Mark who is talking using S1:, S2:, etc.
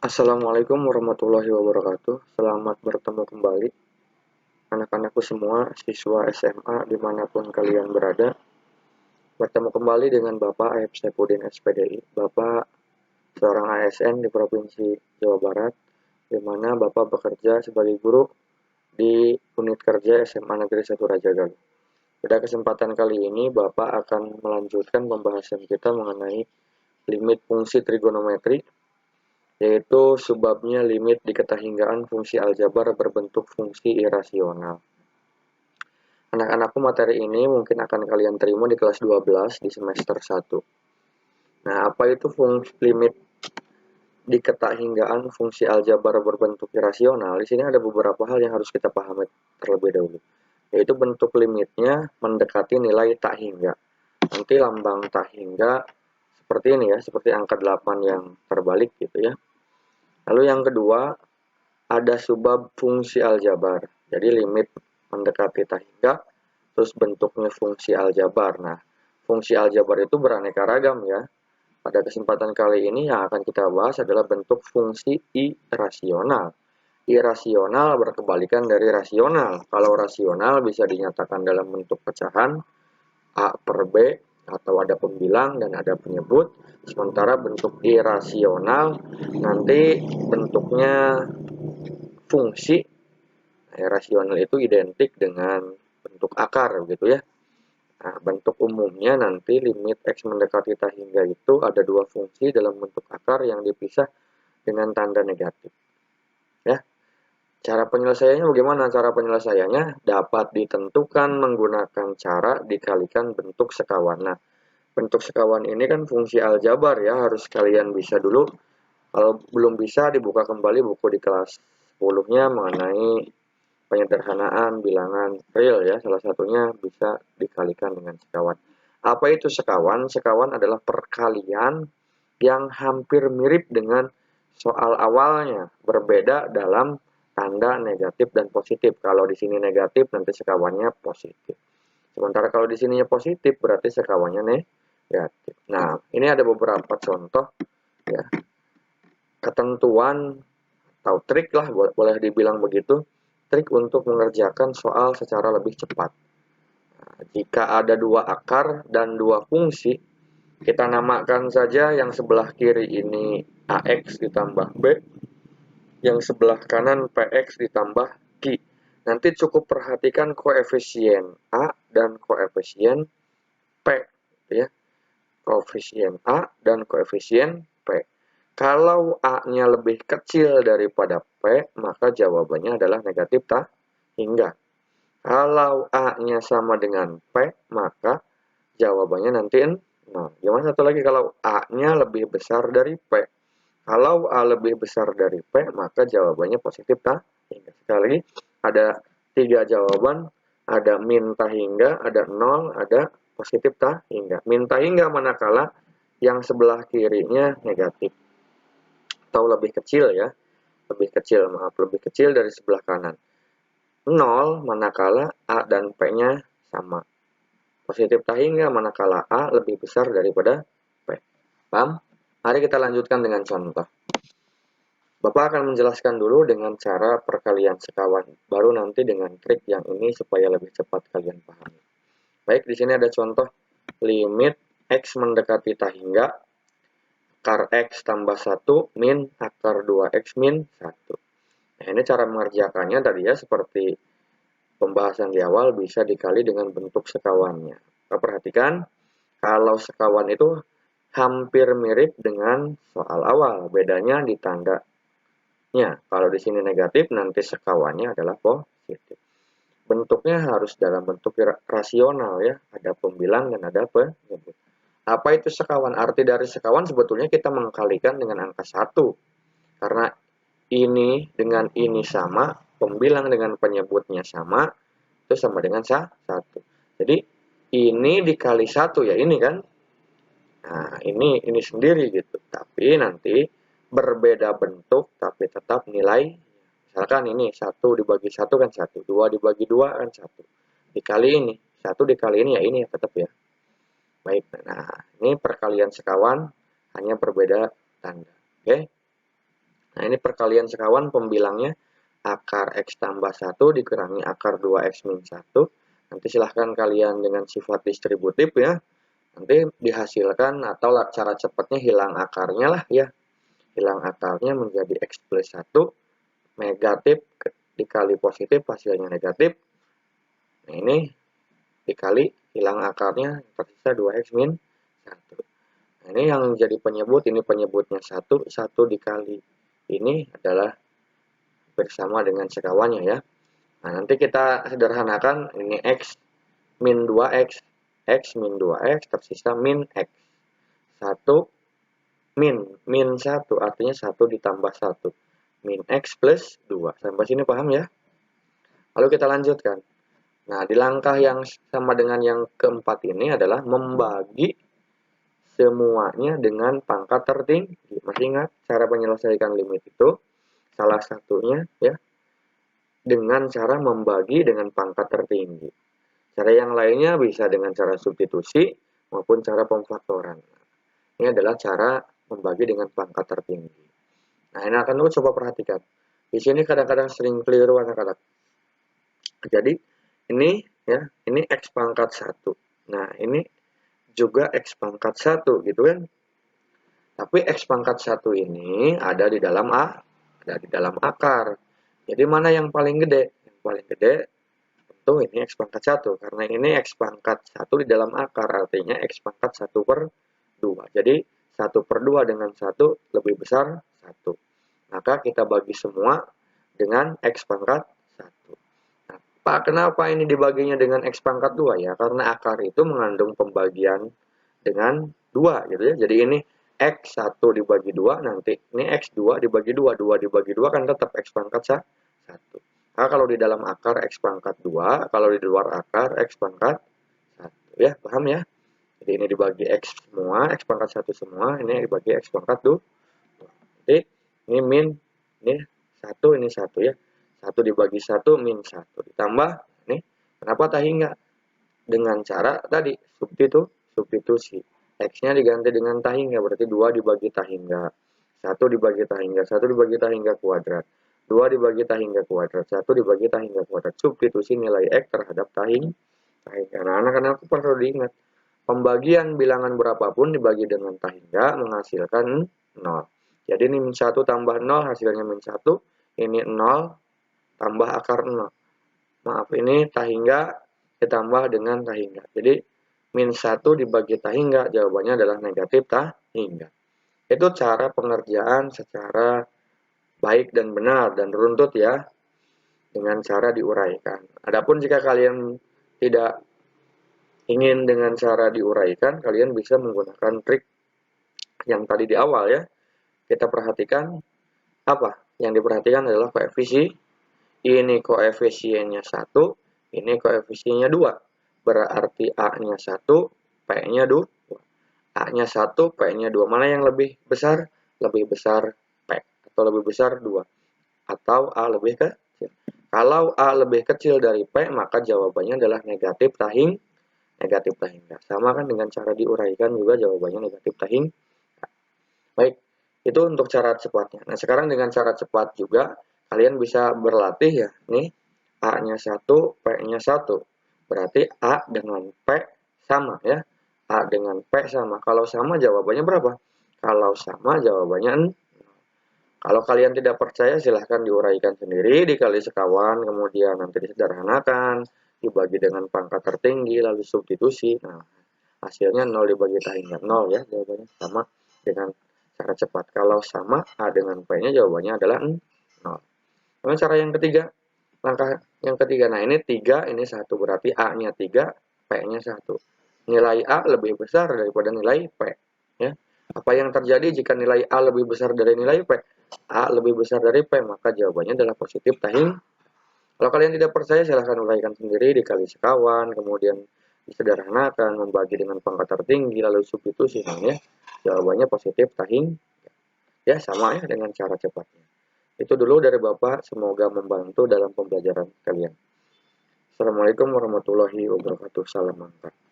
S1: Assalamualaikum warahmatullahi wabarakatuh. Selamat bertemu kembali anak-anakku semua, siswa SMA dimanapun kalian berada. Bertemu kembali dengan Bapak Ayep Saifuddin SPDI, Bapak seorang ASN di Provinsi Jawa Barat, di mana Bapak bekerja sebagai guru di unit kerja SMA Negeri 1 Raja Galuh. Pada kesempatan kali ini, Bapak akan melanjutkan pembahasan kita mengenai limit fungsi trigonometri, yaitu sebabnya limit diketahinggaan fungsi aljabar berbentuk fungsi irasional. Anak-anakku, materi ini mungkin akan kalian terima di kelas 12 di semester 1. Nah, apa itu fungsi limit diketahinggaan fungsi aljabar berbentuk irasional? Di sini ada beberapa hal yang harus kita pahami terlebih dahulu, yaitu bentuk limitnya mendekati nilai tak hingga. Nanti lambang tak hingga seperti ini ya, seperti angka 8 yang terbalik gitu ya. Lalu yang kedua, ada sebab fungsi aljabar. Jadi limit mendekati tak hingga, terus bentuknya fungsi aljabar. Nah, fungsi aljabar itu beraneka ragam ya. Pada kesempatan kali ini yang akan kita bahas adalah bentuk fungsi irasional. Irasional berkebalikan dari rasional. Kalau rasional bisa dinyatakan dalam bentuk pecahan A per B, atau ada pembilang dan ada penyebut. Sementara bentuk irasional nanti bentuknya fungsi. Rasional itu identik dengan bentuk akar gitu ya. Nah, bentuk umumnya nanti limit X mendekati tak hingga itu ada dua fungsi dalam bentuk akar yang dipisah dengan tanda negatif. Ya. Cara penyelesaiannya bagaimana? Cara penyelesaiannya dapat ditentukan menggunakan cara dikalikan bentuk sekawan. Nah, bentuk sekawan ini kan fungsi aljabar ya, harus kalian bisa dulu. Kalau belum bisa, dibuka kembali buku di kelas 10-nya mengenai penyederhanaan bilangan real ya, salah satunya bisa dikalikan dengan sekawan. Apa itu sekawan? Sekawan adalah perkalian yang hampir mirip dengan soal awalnya, berbeda dalam tanda negatif dan positif. Kalau di sini negatif, nanti sekawannya positif. Sementara kalau di sininya positif, berarti sekawannya negatif. Nah, ini ada beberapa contoh ya, ketentuan atau trik lah, boleh dibilang begitu, trik untuk mengerjakan soal secara lebih cepat. Nah, jika ada dua akar dan dua fungsi, kita namakan saja yang sebelah kiri ini AX ditambah B, yang sebelah kanan PX ditambah Q. Nanti cukup perhatikan koefisien A dan koefisien P, ya. Koefisien A dan koefisien P. Kalau A-nya lebih kecil daripada P, maka jawabannya adalah negatif tak hingga. Kalau A-nya sama dengan P, maka jawabannya nanti 0. Gimana satu lagi kalau A-nya lebih besar dari P? Kalau A lebih besar dari P, maka jawabannya positif tak hingga. Sekali lagi, ada 3 jawaban, ada min tak hingga, ada 0, ada positif tak hingga. Min tak hingga manakala yang sebelah kirinya negatif atau lebih kecil ya, lebih kecil dari sebelah kanan. 0 manakala A dan P-nya sama. Positif tak hingga manakala A lebih besar daripada P. Paham? Mari kita lanjutkan dengan contoh. Bapak akan menjelaskan dulu dengan cara perkalian sekawan, baru nanti dengan trik yang ini supaya lebih cepat kalian pahami. Baik, di sini ada contoh limit X mendekati tak hingga, akar X tambah 1 min akar 2X min 1. Nah, ini cara mengerjakannya tadi ya, seperti pembahasan di awal, bisa dikali dengan bentuk sekawannya. Kita perhatikan, kalau sekawan itu hampir mirip dengan soal awal, bedanya di tandanya. Kalau di sini negatif, nanti sekawannya adalah positif. Bentuknya harus dalam bentuk rasional ya, ada pembilang dan ada penyebut. Apa itu sekawan? Arti dari sekawan sebetulnya kita mengkalikan dengan angka 1. Karena ini dengan ini sama, pembilang dengan penyebutnya sama, itu sama dengan 1. Jadi ini dikali 1 ya ini kan. Nah, ini sendiri gitu. Tapi nanti berbeda bentuk tapi tetap nilai. Misalkan ini 1 dibagi 1 kan 1, 2 dibagi 2 kan 1. Dikali ini, 1 dikali ini ya ini tetap ya. Baik, nah ini perkalian sekawan hanya berbeda tanda. Oke. Nah ini perkalian sekawan pembilangnya akar X tambah 1 dikurangi akar 2X min 1. Nanti silahkan kalian dengan sifat distributif ya. Nanti dihasilkan atau cara cepatnya hilang akarnya lah ya. Hilang akarnya menjadi X plus 1 negatif dikali positif hasilnya negatif. Nah ini dikali hilang akarnya tersisa 2X min 1. Nah, ini yang jadi penyebut, ini penyebutnya 1 dikali ini adalah bersama dengan sekawannya ya. Nah, nanti kita sederhanakan ini X min 2X. X min 2X tersisa min X. 1 min 1 artinya 1 ditambah 1. Min X plus 2. Sampai sini paham ya? Lalu kita lanjutkan. Nah, di langkah yang sama dengan yang keempat ini adalah membagi semuanya dengan pangkat tertinggi. Masih ingat cara menyelesaikan limit itu? Salah satunya ya dengan cara membagi dengan pangkat tertinggi. Cara yang lainnya bisa dengan cara substitusi maupun cara pemfaktoran. Ini adalah cara membagi dengan pangkat tertinggi. Nah, ini akan coba perhatikan. Di sini kadang-kadang sering keliru anak-anak. Jadi ini ya, ini X pangkat 1. Nah, ini juga X pangkat 1 gitu kan. Tapi X pangkat 1 ini ada di dalam akar. Jadi mana yang paling gede? Yang paling gede tentu ini X pangkat 1. Karena ini X pangkat 1 di dalam akar. Artinya X pangkat 1 per 2. Jadi 1 per 2 dengan 1 lebih besar 1. Maka kita bagi semua dengan X pangkat 1. Nah, Pak, kenapa ini dibaginya dengan X pangkat 2 ya? Karena akar itu mengandung pembagian dengan 2 gitu ya. Jadi ini X1 dibagi 2, nanti ini X2 dibagi 2. 2 dibagi 2 kan tetap X pangkat 1. Nah, kalau di dalam akar X pangkat 2, kalau di luar akar X pangkat 1. Ya, paham ya? Jadi ini dibagi X semua, X pangkat 1 semua, ini dibagi X pangkat 2. Jadi ini min, ini 1, ini 1 ya. 1 dibagi 1 min 1. Ditambah, ini kenapa tak hingga? Dengan cara tadi, substitusi. X-nya diganti dengan tak hingga, berarti 2 dibagi tak hingga. 1 dibagi tak hingga, 1 dibagi tak hingga kuadrat. 2 dibagi tak hingga kuadrat, 1 dibagi tak hingga kuadrat. Substitusi nilai X terhadap tak hingga. Nah, anak-anak perlu diingat. Pembagian bilangan berapapun dibagi dengan tak hingga menghasilkan 0. Jadi ini min 1 tambah 0 hasilnya min 1. Ini 0 tambah akar 0. Maaf, ini tak hingga ditambah dengan tak hingga. Jadi min 1 dibagi tak hingga jawabannya adalah negatif tak hingga. Itu cara pengerjaan secara baik dan benar dan runtut ya, dengan cara diuraikan. Adapun jika kalian tidak ingin dengan cara diuraikan, kalian bisa menggunakan trik yang tadi di awal ya. Kita perhatikan apa? Yang diperhatikan adalah koefisien. Ini koefisiennya 1, ini koefisiennya 2. Berarti A-nya 1, P-nya 2. A-nya 1, P-nya 2. Mana yang lebih besar? Lebih besar P. Atau lebih besar 2. Atau A lebih kecil. Kalau A lebih kecil dari P, maka jawabannya adalah negatif tak hingga. Negatif tak hingga. Sama kan dengan cara diuraikan juga jawabannya negatif tak hingga. Baik, itu untuk cara cepatnya. Nah, sekarang dengan cara cepat juga, kalian bisa berlatih ya. Nih, A-nya 1, P-nya 1. Berarti A dengan P sama ya. A dengan P sama. Kalau sama jawabannya berapa? Kalau sama jawabannya 0. Kalau kalian tidak percaya silahkan diuraikan sendiri, dikali sekawan, kemudian nanti disederhanakan, dibagi dengan pangkat tertinggi, lalu substitusi. Nah, hasilnya 0 dibagi tak hingga 0 ya, jawabannya sama dengan cara cepat. Kalau sama A dengan P-nya jawabannya adalah 0. Kemudian cara yang ketiga, langkah yang ketiga. Nah, ini 3, ini 1, berarti A-nya 3, P-nya 1. Nilai A lebih besar daripada nilai P. Ya. Apa yang terjadi jika nilai A lebih besar dari nilai P? A lebih besar dari P, maka jawabannya adalah positif tak hingga. Kalau kalian tidak percaya, silahkan uraikan sendiri, dikali sekawan, kemudian disederhanakan, membagi dengan pangkat tertinggi, lalu substitusi. Nah, ya, jawabannya positif tak hingga. Ya, sama ya dengan cara cepatnya. Itu dulu dari Bapak, semoga membantu dalam pembelajaran kalian. Assalamualaikum warahmatullahi wabarakatuh. Salam angkat.